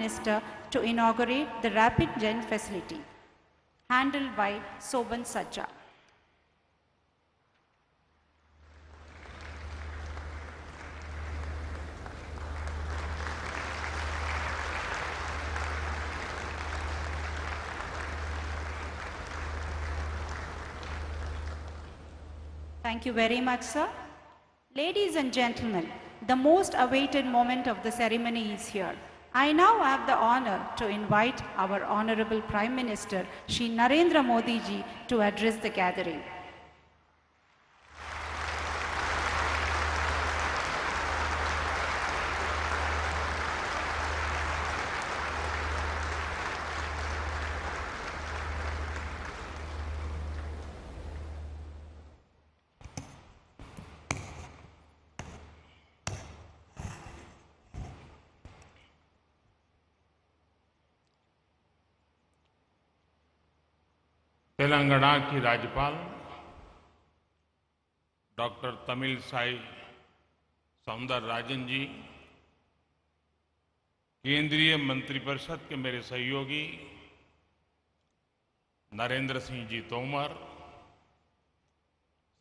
Minister to inaugurate the Rapid Gen facility, handled by Soban Sajja. Thank you very much, sir. Ladies and gentlemen, the most awaited moment of the ceremony is here. I now have the honor to invite our Honorable Prime Minister, Shri Narendra Modi ji, to address the gathering. Telangana की राज्यपाल doctor Tamilisai Soundararajan जी, केंद्रीय मंत्रिपरिषद के मेरे सहयोगी नरेंद्र सिंह जी तोमर,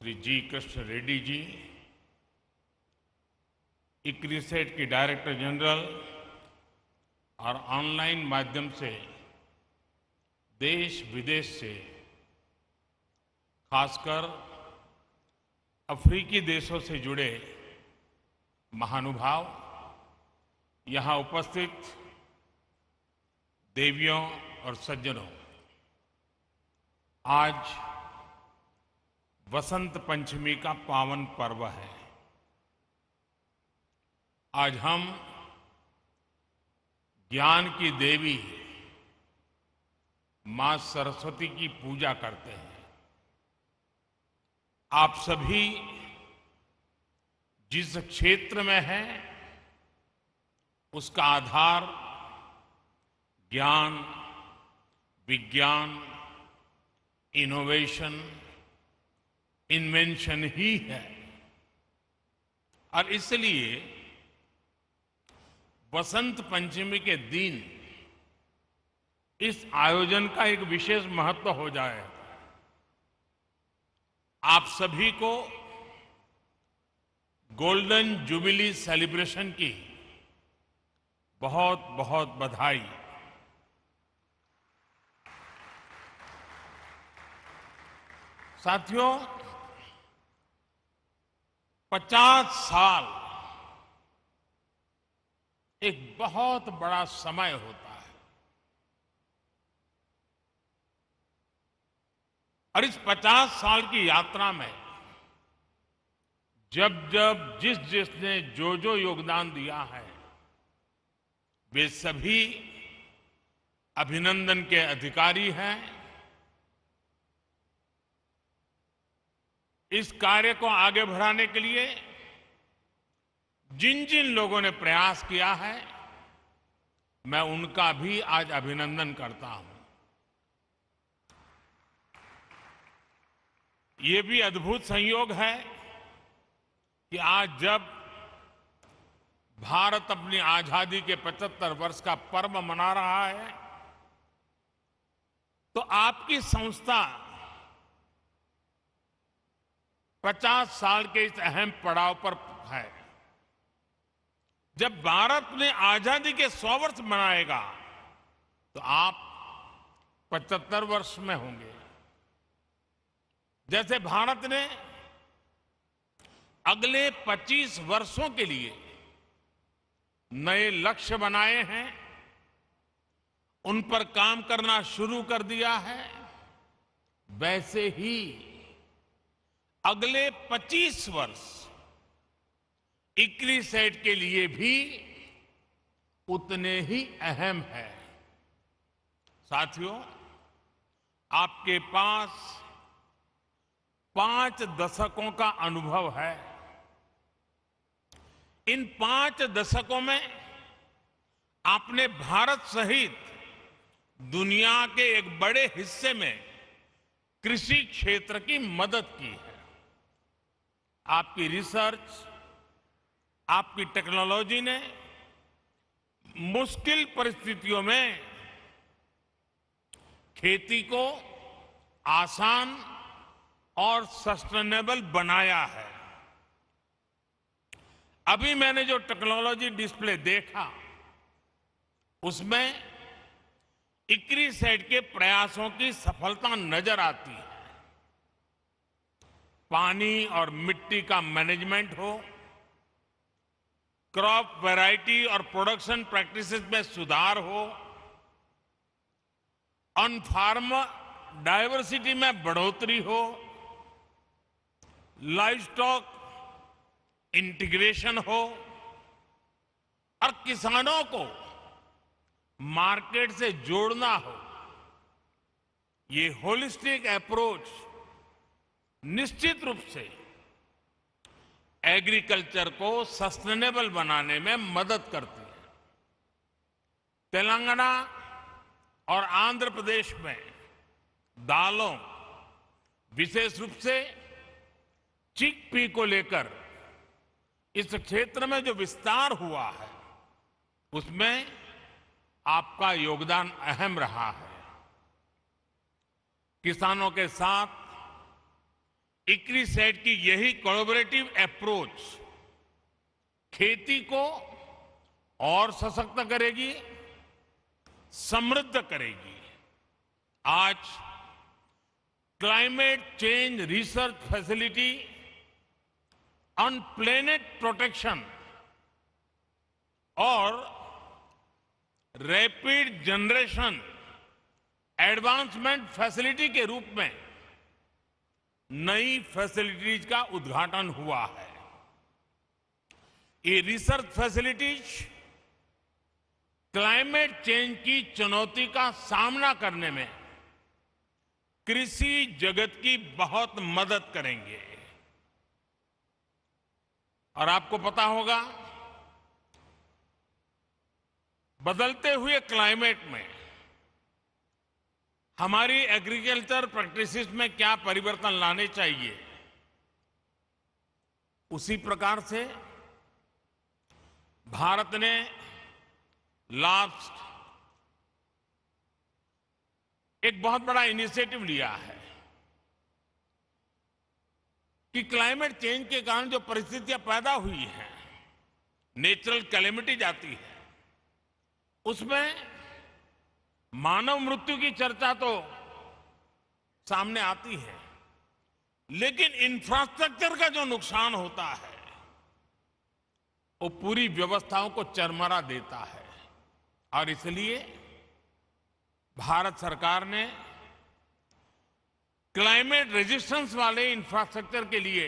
श्री जी Krishna Reddy ji, ICRISAT की director general और online माध्यम से देश विदेश से, खासकर अफ्रीकी देशों से जुड़े महानुभाव, यहाँ उपस्थित देवियों और सज्जनों, आज वसंत पंचमी का पावन पर्व है। आज हम ज्ञान की देवी मां सरस्वती की पूजा करते हैं। आप सभी जिस क्षेत्र में हैं, उसका आधार ज्ञान, विज्ञान, इनोवेशन, इन्वेंशन ही है। और इसलिए वसंत पंचमी के दिन इस आयोजन का एक विशेष महत्व हो जाए। आप सभी को गोल्डन जुबिली सेलिब्रेशन की बहुत बहुत बधाई। साथियों, 50 साल एक बहुत बड़ा समय होता है और इस 50 साल की यात्रा में जब जब जिस जिसने जो जो योगदान दिया है, वे सभी अभिनंदन के अधिकारी हैं। इस कार्य को आगे बढ़ाने के लिए जिन जिन लोगों ने प्रयास किया है, मैं उनका भी आज अभिनंदन करता हूं। ये भी अद्भुत संयोग है कि आज जब भारत अपनी आजादी के 75 वर्ष का पर्व मना रहा है, तो आपकी संस्था 50 साल के इस अहम पड़ाव पर है। जब भारत ने आजादी के 100 वर्ष मनाएगा, तो आप 75 वर्ष में होंगे। जैसे भारत ने अगले 25 वर्षों के लिए नए लक्ष्य बनाए हैं, उन पर काम करना शुरू कर दिया है, वैसे ही अगले 25 वर्ष इक्रिसेट के लिए भी उतने ही अहम है। साथियों, आपके पास 5 दशकों का अनुभव है। इन 5 दशकों में आपने भारत सहित दुनिया के एक बड़े हिस्से में कृषि क्षेत्र की मदद की है। आपकी रिसर्च, आपकी टेक्नोलॉजी ने मुश्किल परिस्थितियों में खेती को आसान और सस्टेनेबल बनाया है। अभी मैंने जो टेक्नोलॉजी डिस्प्ले देखा उसमें इक्रिसैट के प्रयासों की सफलता नजर आती है। पानी और मिट्टी का मैनेजमेंट हो, क्रॉप वैरायटी और प्रोडक्शन प्रैक्टिसेस में सुधार हो, ऑन फार्म डायवर्सिटी में बढ़ोतरी हो, लाइव स्टॉक इंटीग्रेशन हो और किसानों को मार्केट से जोड़ना हो, ये होलिस्टिक अप्रोच निश्चित रूप से एग्रीकल्चर को सस्टेनेबल बनाने में मदद करती है। तेलंगाना और आंध्र प्रदेश में दालों, विशेष रूप से चिकपी को लेकर इस क्षेत्र में जो विस्तार हुआ है उसमें आपका योगदान अहम रहा है। किसानों के साथ इक्रिसैट की यही कोलैबोरेटिव अप्रोच खेती को और सशक्त करेगी, समृद्ध करेगी। आज climate change research facility on planet protection और रैपिड जनरेशन एडवांसमेंट फैसिलिटी के रूप में नई फैसिलिटीज का उद्घाटन हुआ है। ये रिसर्च फैसिलिटीज क्लाइमेट चेंज की चुनौती का सामना करने में कृषि जगत की बहुत मदद करेंगे। और आपको पता होगा, बदलते हुए क्लाइमेट में हमारी एग्रीकल्चर प्रैक्टिसेस में क्या परिवर्तन लाने चाहिए, उसी प्रकार से भारत ने लास्ट एक बहुत बड़ा इनिशिएटिव लिया है कि क्लाइमेट चेंज के कारण जो परिस्थितियां पैदा हुई हैं, नेचुरल कैलेमिटीज आती है, उसमें मानव मृत्यु की चर्चा तो सामने आती है, लेकिन इंफ्रास्ट्रक्चर का जो नुकसान होता है वो पूरी व्यवस्थाओं को चरमरा देता है। और इसलिए भारत सरकार ने क्लाइमेट रेजिस्टेंस वाले इंफ्रास्ट्रक्चर के लिए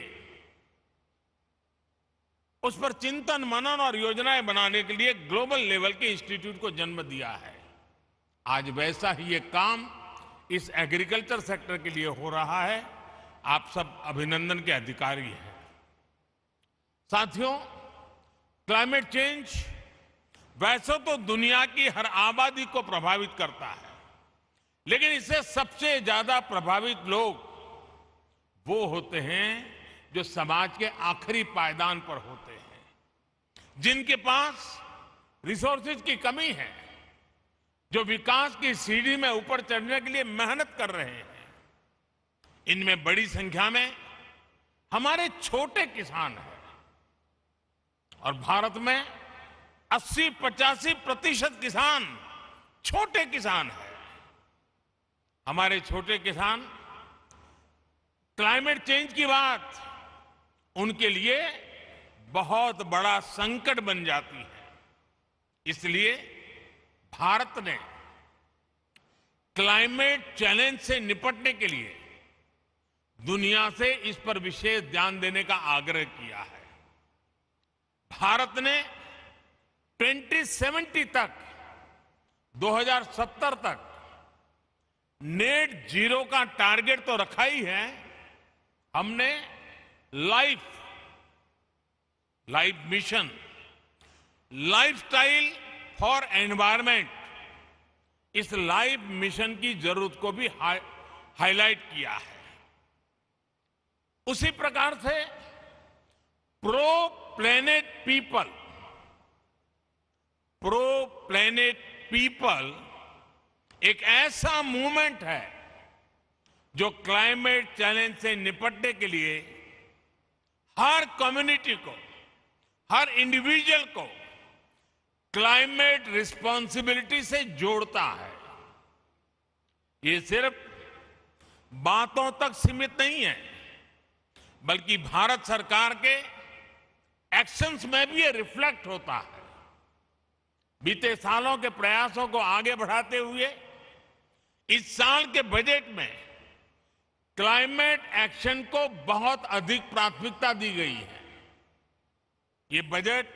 उस पर चिंतन मनन और योजनाएं बनाने के लिए ग्लोबल लेवल के इंस्टीट्यूट को जन्म दिया है। आज वैसा ही एक काम इस एग्रीकल्चर सेक्टर के लिए हो रहा है। आप सब अभिनंदन के अधिकारी हैं। साथियों, क्लाइमेट चेंज वैसे तो दुनिया की हर आबादी को प्रभावित करता है, लेकिन इससे सबसे ज्यादा प्रभावित लोग वो होते हैं जो समाज के आखिरी पायदान पर होते हैं, जिनके पास रिसोर्सेज की कमी है, जो विकास की सीढ़ी में ऊपर चढ़ने के लिए मेहनत कर रहे हैं। इनमें बड़ी संख्या में हमारे छोटे किसान हैं और भारत में 80-85% किसान छोटे किसान हैं। हमारे छोटे किसान क्लाइमेट चेंज की बात उनके लिए बहुत बड़ा संकट बन जाती है। इसलिए भारत ने क्लाइमेट चैलेंज से निपटने के लिए दुनिया से इस पर विशेष ध्यान देने का आग्रह किया है। भारत ने 2070 तक 2070 तक नेट जीरो का टारगेट तो रखा ही है। हमने life mission, lifestyle for environment, इस लाइफ मिशन की जरूरत को भी हाईलाइट किया है। उसी प्रकार से pro planet people, pro planet people एक ऐसा मूवमेंट है जो क्लाइमेट चैलेंज से निपटने के लिए हर कम्युनिटी को, हर इंडिविजुअल को क्लाइमेट रिस्पॉन्सिबिलिटी से जोड़ता है। ये सिर्फ बातों तक सीमित नहीं है, बल्कि भारत सरकार के एक्शंस में भी ये रिफ्लेक्ट होता है। बीते सालों के प्रयासों को आगे बढ़ाते हुए इस साल के बजट में क्लाइमेट एक्शन को बहुत अधिक प्राथमिकता दी गई है। ये बजट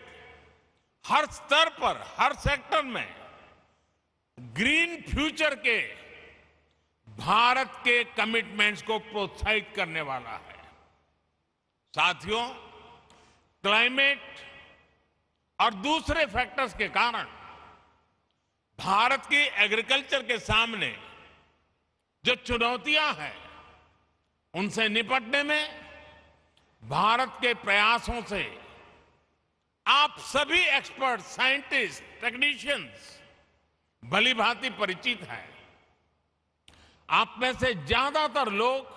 हर स्तर पर, हर सेक्टर में ग्रीन फ्यूचर के भारत के कमिटमेंट्स को प्रोत्साहित करने वाला है। साथियों, क्लाइमेट और दूसरे फैक्टर्स के कारण भारत की एग्रीकल्चर के सामने जो चुनौतियां हैं, उनसे निपटने में भारत के प्रयासों से आप सभी एक्सपर्ट, साइंटिस्ट, टेक्नीशियंस भली भांति परिचित हैं। आप में से ज्यादातर लोग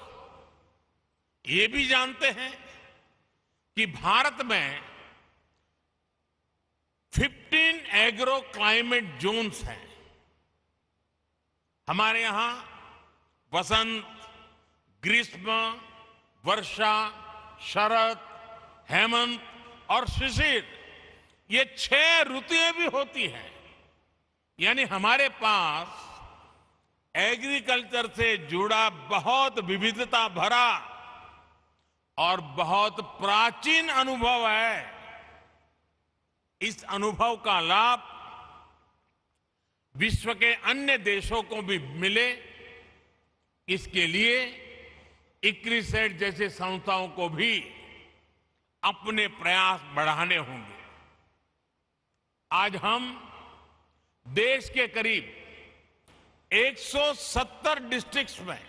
ये भी जानते हैं कि भारत में 15 एग्रो क्लाइमेट जोन्स हैं। हमारे यहां वसंत, ग्रीष्म, वर्षा, शरद, हेमंत और शिशिर, ये 6 ऋतुएं भी होती हैं। यानी हमारे पास एग्रीकल्चर से जुड़ा बहुत विविधता भरा और बहुत प्राचीन अनुभव है। इस अनुभव का लाभ विश्व के अन्य देशों को भी मिले, इसके लिए इक्रिसेट जैसे संस्थाओं को भी अपने प्रयास बढ़ाने होंगे। आज हम देश के करीब 170 डिस्ट्रिक्ट्स में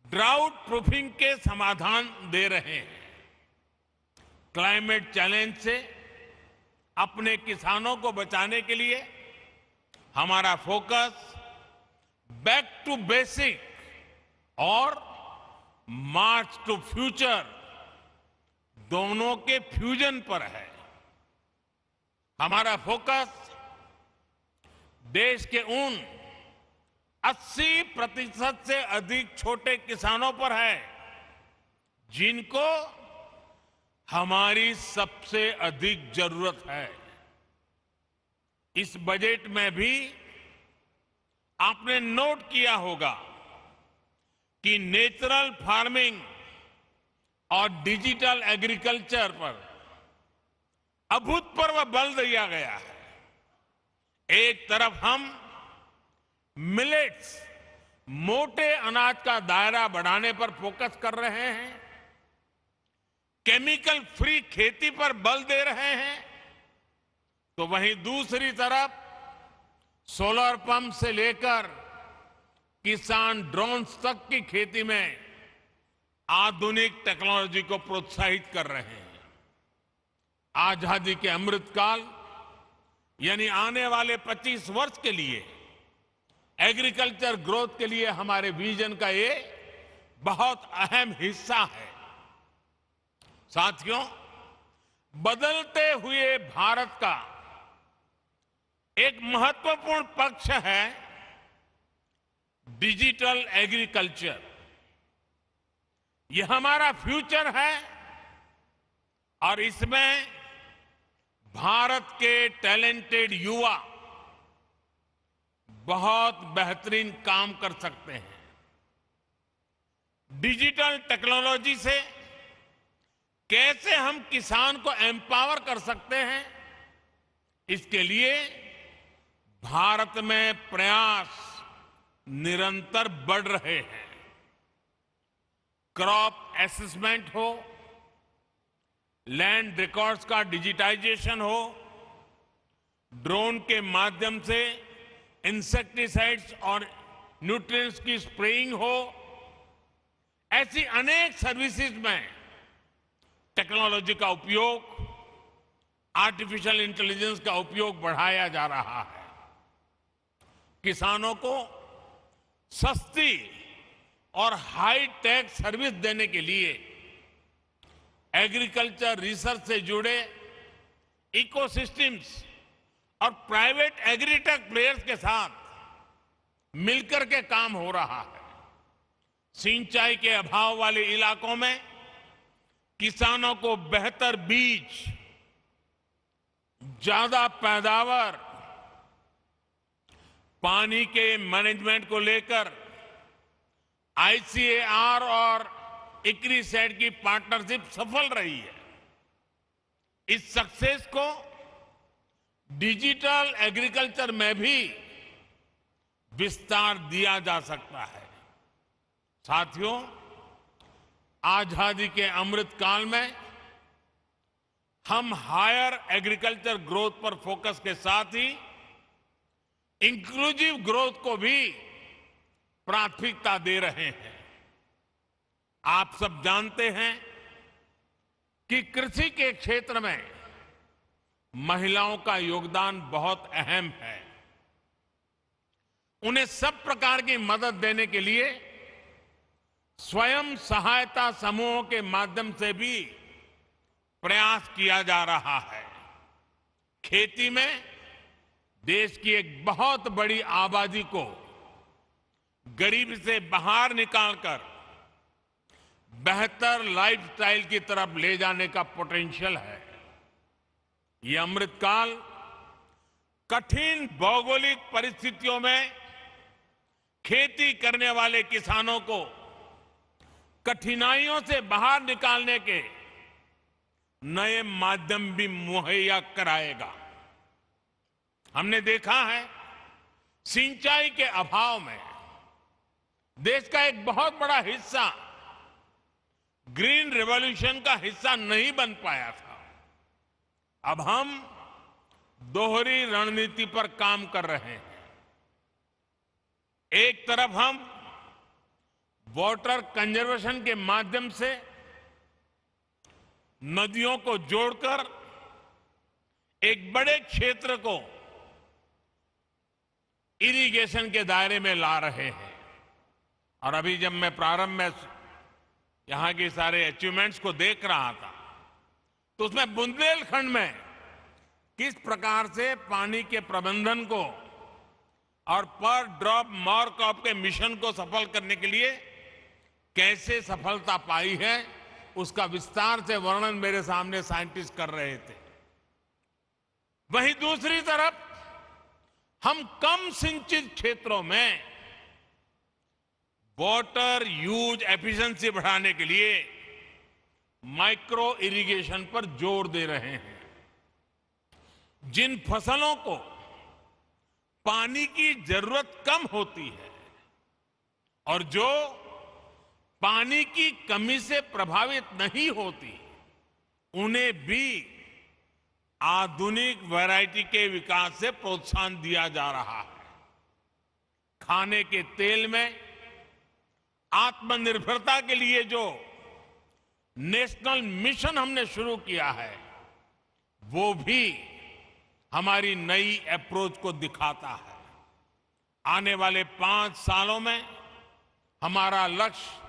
ड्राउट प्रूफिंग के समाधान दे रहे हैं। क्लाइमेट चैलेंज से अपने किसानों को बचाने के लिए हमारा फोकस बैक टू बेसिक और मार्च टू फ्यूचर दोनों के फ्यूजन पर है। हमारा फोकस देश के उन 80% से अधिक छोटे किसानों पर है जिनको हमारी सबसे अधिक जरूरत है। इस बजट में भी आपने नोट किया होगा कि नेचुरल फार्मिंग और डिजिटल एग्रीकल्चर पर अभूतपूर्व बल दिया गया है। एक तरफ हम मिलेट्स, मोटे अनाज का दायरा बढ़ाने पर फोकस कर रहे हैं, केमिकल फ्री खेती पर बल दे रहे हैं, तो वहीं दूसरी तरफ सोलर पंप से लेकर किसान ड्रोन्स तक की खेती में आधुनिक टेक्नोलॉजी को प्रोत्साहित कर रहे हैं। आजादी के अमृतकाल यानी आने वाले 25 वर्ष के लिए एग्रीकल्चर ग्रोथ के लिए हमारे विजन का ये बहुत अहम हिस्सा है। साथियों, बदलते हुए भारत का एक महत्वपूर्ण पक्ष है डिजिटल एग्रीकल्चर। यह हमारा फ्यूचर है और इसमें भारत के टैलेंटेड युवा बहुत बेहतरीन काम कर सकते हैं। डिजिटल टेक्नोलॉजी से कैसे हम किसान को एम्पावर कर सकते हैं, इसके लिए भारत में प्रयास निरंतर बढ़ रहे हैं। क्रॉप असेसमेंट हो, लैंड रिकॉर्ड्स का डिजिटाइजेशन हो, ड्रोन के माध्यम से इंसेक्टिसाइड्स और न्यूट्रिएंट्स की स्प्रेइंग हो, ऐसी अनेक सर्विसेज में टेक्नोलॉजी का उपयोग आर्टिफिशियल इंटेलिजेंस का उपयोग बढ़ाया जा रहा है। किसानों को सस्ती और हाई टेक सर्विस देने के लिए एग्रीकल्चर रिसर्च से जुड़े इकोसिस्टम्स और प्राइवेट एग्रीटेक प्लेयर्स के साथ मिलकर के काम हो रहा है। सिंचाई के अभाव वाले इलाकों में किसानों को बेहतर बीज, ज्यादा पैदावार, पानी के मैनेजमेंट को लेकर आईसीएआर और इक्रिसेट की पार्टनरशिप सफल रही है। इस सक्सेस को डिजिटल एग्रीकल्चर में भी विस्तार दिया जा सकता है। साथियों, आजादी के अमृत काल में हम हायर एग्रीकल्चर ग्रोथ पर फोकस के साथ ही इंक्लूसिव ग्रोथ को भी प्राथमिकता दे रहे हैं। आप सब जानते हैं कि कृषि के क्षेत्र में महिलाओं का योगदान बहुत अहम है। उन्हें सब प्रकार की मदद देने के लिए स्वयं सहायता समूहों के माध्यम से भी प्रयास किया जा रहा है। खेती में देश की एक बहुत बड़ी आबादी को गरीबी से बाहर निकालकर बेहतर लाइफस्टाइल की तरफ ले जाने का पोटेंशियल है। ये अमृतकाल कठिन भौगोलिक परिस्थितियों में खेती करने वाले किसानों को कठिनाइयों से बाहर निकालने के नए माध्यम भी मुहैया कराएगा। हमने देखा है, सिंचाई के अभाव में देश का एक बहुत बड़ा हिस्सा ग्रीन रेवोल्यूशन का हिस्सा नहीं बन पाया था। अब हम दोहरी रणनीति पर काम कर रहे हैं। एक तरफ हम वाटर कंजर्वेशन के माध्यम से नदियों को जोड़कर एक बड़े क्षेत्र को इरिगेशन के दायरे में ला रहे हैं। और अभी जब मैं प्रारंभ में यहां के सारे अचीवमेंट्स को देख रहा था तो उसमें बुंदेलखंड में किस प्रकार से पानी के प्रबंधन को और पर ड्रॉप मोर क्रॉप के मिशन को सफल करने के लिए कैसे सफलता पाई है, उसका विस्तार से वर्णन मेरे सामने साइंटिस्ट कर रहे थे। वहीं दूसरी तरफ हम कम सिंचित क्षेत्रों में वाटर यूज एफिशिएंसी बढ़ाने के लिए माइक्रो इरिगेशन पर जोर दे रहे हैं। जिन फसलों को पानी की जरूरत कम होती है और जो पानी की कमी से प्रभावित नहीं होती, उन्हें भी आधुनिक वैरायटी के विकास से प्रोत्साहन दिया जा रहा है। खाने के तेल में आत्मनिर्भरता के लिए जो नेशनल मिशन हमने शुरू किया है, वो भी हमारी नई अप्रोच को दिखाता है। आने वाले 5 सालों में हमारा लक्ष्य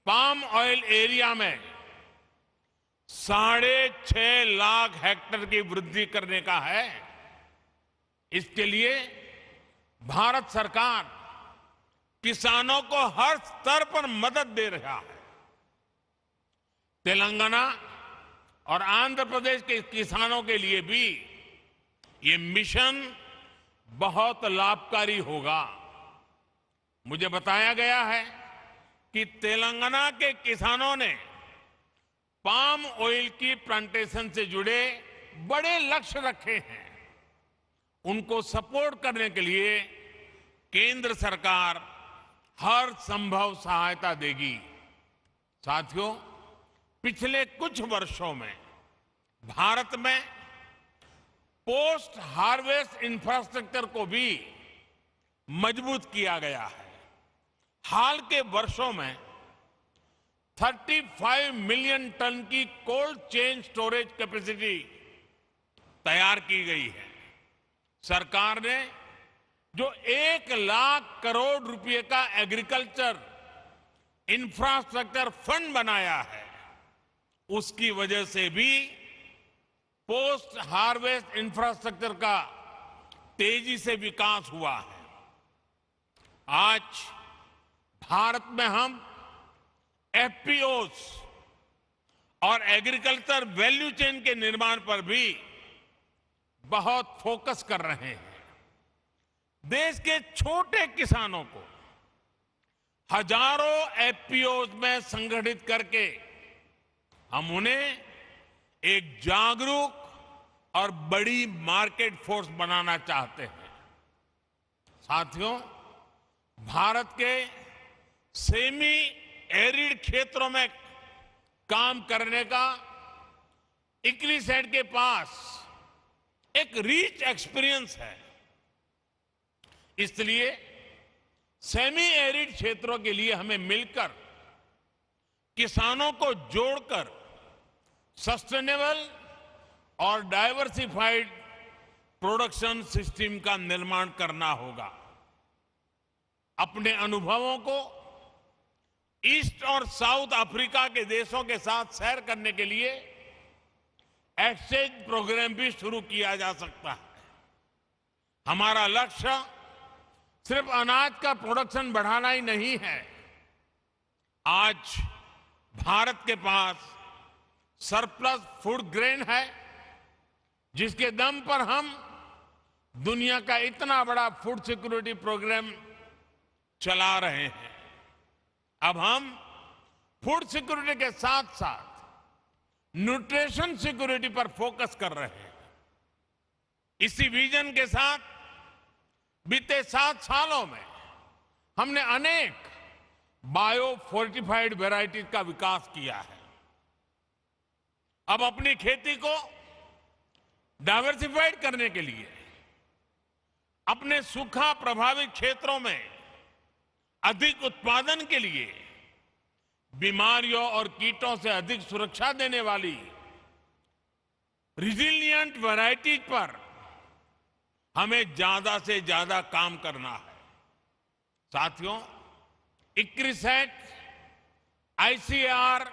पाम ऑयल एरिया में 6.5 लाख हेक्टेयर की वृद्धि करने का है। इसके लिए भारत सरकार किसानों को हर स्तर पर मदद दे रहा है। तेलंगाना और आंध्र प्रदेश के किसानों के लिए भी ये मिशन बहुत लाभकारी होगा। मुझे बताया गया है कि तेलंगाना के किसानों ने पाम ऑयल की प्लांटेशन से जुड़े बड़े लक्ष्य रखे हैं। उनको सपोर्ट करने के लिए केंद्र सरकार हर संभव सहायता देगी। साथियों, पिछले कुछ वर्षों में भारत में पोस्ट हार्वेस्ट इंफ्रास्ट्रक्चर को भी मजबूत किया गया है। हाल के वर्षों में 35 मिलियन टन की कोल्ड चेन स्टोरेज कैपेसिटी तैयार की गई है। सरकार ने जो 1 लाख करोड़ रुपए का एग्रीकल्चर इंफ्रास्ट्रक्चर फंड बनाया है, उसकी वजह से भी पोस्ट हार्वेस्ट इंफ्रास्ट्रक्चर का तेजी से विकास हुआ है। आज भारत में हम एफपीओस और एग्रीकल्चर वैल्यू चेन के निर्माण पर भी बहुत फोकस कर रहे हैं। देश के छोटे किसानों को हजारों एफपीओस में संगठित करके हम उन्हें एक जागरूक और बड़ी मार्केट फोर्स बनाना चाहते हैं। साथियों, भारत के सेमी एरिड क्षेत्रों में काम करने का इक्रिसेट के पास एक रिच एक्सपीरियंस है। इसलिए सेमी एरिड क्षेत्रों के लिए हमें मिलकर किसानों को जोड़कर सस्टेनेबल और डाइवर्सिफाइड प्रोडक्शन सिस्टम का निर्माण करना होगा। अपने अनुभवों को ईस्ट और साउथ अफ्रीका के देशों के साथ शेयर करने के लिए एक्सचेंज प्रोग्राम भी शुरू किया जा सकता है। हमारा लक्ष्य सिर्फ अनाज का प्रोडक्शन बढ़ाना ही नहीं है। आज भारत के पास सरप्लस फूड ग्रेन है, जिसके दम पर हम दुनिया का इतना बड़ा फूड सिक्योरिटी प्रोग्राम चला रहे हैं। अब हम फूड सिक्योरिटी के साथ साथ न्यूट्रिशन सिक्योरिटी पर फोकस कर रहे हैं। इसी विजन के साथ बीते 7 सालों में हमने अनेक बायो फोर्टिफाइड वैरायटीज का विकास किया है। अब अपनी खेती को डाइवर्सिफाइड करने के लिए अपने सूखा प्रभावित क्षेत्रों में अधिक उत्पादन के लिए बीमारियों और कीटों से अधिक सुरक्षा देने वाली रिजिलिएंट वैरायटीज पर हमें ज्यादा से ज्यादा काम करना है। साथियों, इक्रिसेट, आईसीएआर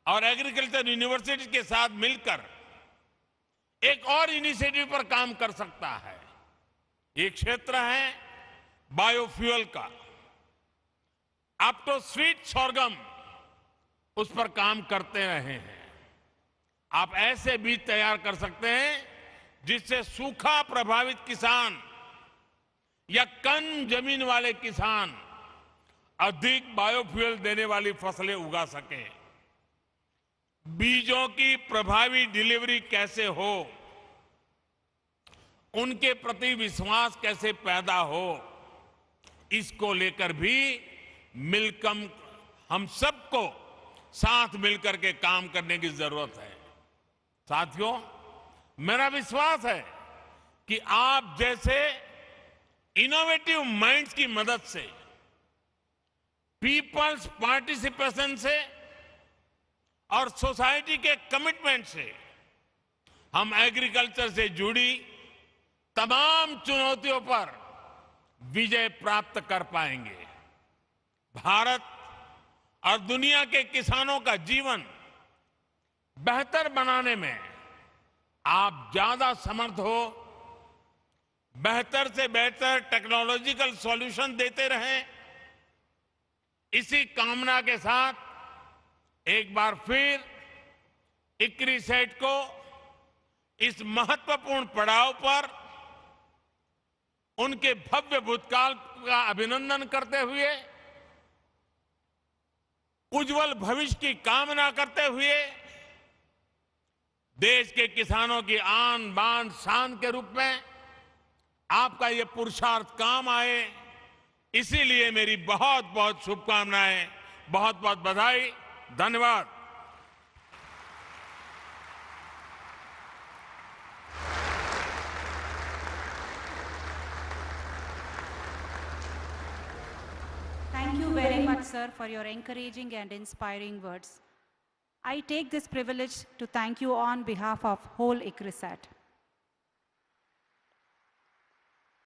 और एग्रीकल्चर यूनिवर्सिटी के साथ मिलकर एक और इनिशिएटिव पर काम कर सकता है। एक क्षेत्र है बायोफ्यूल का। आप तो स्वीट सोरगम उस पर काम करते रहे हैं। आप ऐसे बीज तैयार कर सकते हैं जिससे सूखा प्रभावित किसान या कम जमीन वाले किसान अधिक बायोफ्यूल देने वाली फसलें उगा सकें। बीजों की प्रभावी डिलीवरी कैसे हो, उनके प्रति विश्वास कैसे पैदा हो, इसको लेकर भी मिलकर हम सबको साथ मिलकर के काम करने की जरूरत है। साथियों, मेरा विश्वास है कि आप जैसे इनोवेटिव माइंड्स की मदद से, पीपल्स पार्टिसिपेशन से और सोसाइटी के कमिटमेंट से हम एग्रीकल्चर से जुड़ी तमाम चुनौतियों पर विजय प्राप्त कर पाएंगे। भारत और दुनिया के किसानों का जीवन बेहतर बनाने में आप ज्यादा समर्थ हो, बेहतर से बेहतर टेक्नोलॉजिकल सॉल्यूशन देते रहें। इसी कामना के साथ एक बार फिर इक्रिसेट को इस महत्वपूर्ण पड़ाव पर उनके भव्य भूतकाल का अभिनंदन करते हुए, उज्जवल भविष्य की कामना करते हुए, देश के किसानों की आन बान शान के रूप में आपका ये पुरुषार्थ काम आए, इसीलिए मेरी बहुत बहुत शुभकामनाएं, बहुत बहुत बधाई। धन्यवाद। Thank you very much, sir, for your encouraging and inspiring words. I take this privilege to thank you on behalf of whole ICRISAT.